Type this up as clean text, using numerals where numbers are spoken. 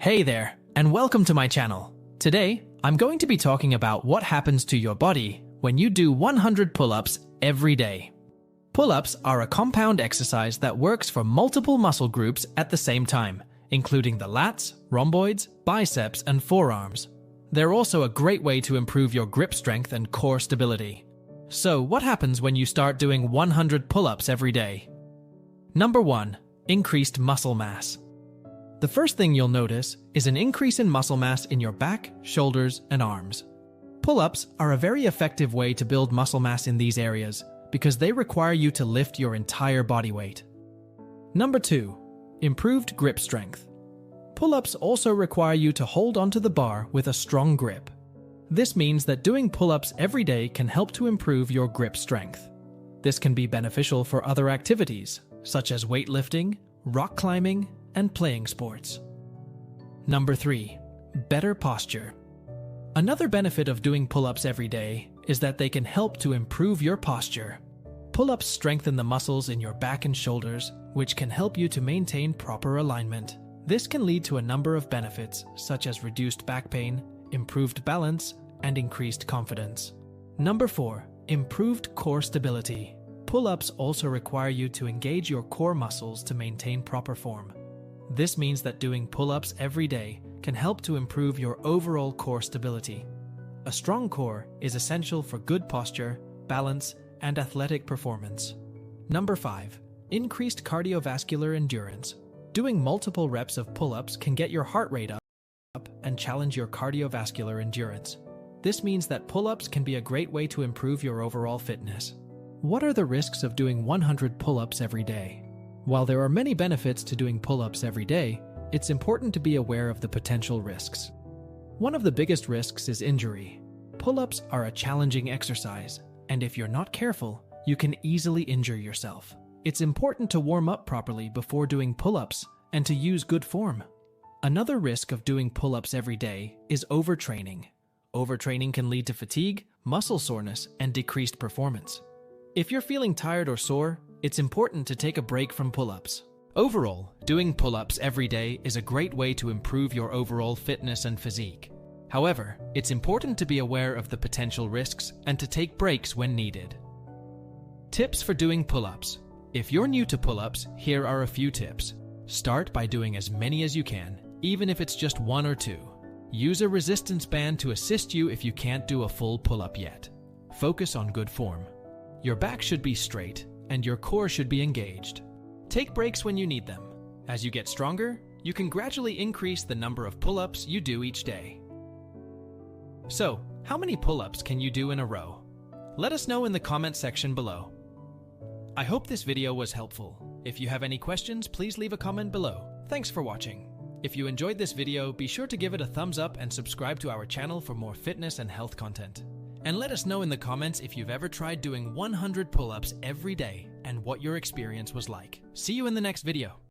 Hey there, and welcome to my channel. Today, I'm going to be talking about what happens to your body when you do 100 pull-ups every day. Pull-ups are a compound exercise that works for multiple muscle groups at the same time, including the lats, rhomboids, biceps, and forearms. They're also a great way to improve your grip strength and core stability. So, what happens when you start doing 100 pull-ups every day? Number 1. Increased muscle mass. The first thing you'll notice is an increase in muscle mass in your back, shoulders, and arms. Pull-ups are a very effective way to build muscle mass in these areas because they require you to lift your entire body weight. Number 2. Improved grip strength. Pull-ups also require you to hold onto the bar with a strong grip. This means that doing pull-ups every day can help to improve your grip strength. This can be beneficial for other activities, such as weightlifting, rock climbing, and playing sports. Number 3. Better posture. Another benefit of doing pull-ups every day is that they can help to improve your posture. Pull-ups strengthen the muscles in your back and shoulders, which can help you to maintain proper alignment. This can lead to a number of benefits, such as reduced back pain, improved balance, and increased confidence. Number 4. Improved core stability. Pull-ups also require you to engage your core muscles to maintain proper form. This means that doing pull-ups every day can help to improve your overall core stability. A strong core is essential for good posture, balance, and athletic performance. Number 5. Increased cardiovascular endurance. Doing multiple reps of pull-ups can get your heart rate up and challenge your cardiovascular endurance. This means that pull-ups can be a great way to improve your overall fitness. What are the risks of doing 100 pull-ups every day? While there are many benefits to doing pull-ups every day, it's important to be aware of the potential risks. One of the biggest risks is injury. Pull-ups are a challenging exercise, and if you're not careful, you can easily injure yourself. It's important to warm up properly before doing pull-ups and to use good form. Another risk of doing pull-ups every day is overtraining. Overtraining can lead to fatigue, muscle soreness, and decreased performance. If you're feeling tired or sore, it's important to take a break from pull-ups. Overall, doing pull-ups every day is a great way to improve your overall fitness and physique. However, it's important to be aware of the potential risks and to take breaks when needed. Tips for doing pull-ups. If you're new to pull-ups, here are a few tips. Start by doing as many as you can, even if it's just 1 or 2. Use a resistance band to assist you if you can't do a full pull-up yet. Focus on good form. Your back should be straight, and your core should be engaged. Take breaks when you need them. As you get stronger, you can gradually increase the number of pull-ups you do each day. So, how many pull-ups can you do in a row? Let us know in the comment section below. I hope this video was helpful. If you have any questions, please leave a comment below. Thanks for watching. If you enjoyed this video, be sure to give it a thumbs up and subscribe to our channel for more fitness and health content. And let us know in the comments if you've ever tried doing 100 pull-ups every day and what your experience was like. See you in the next video.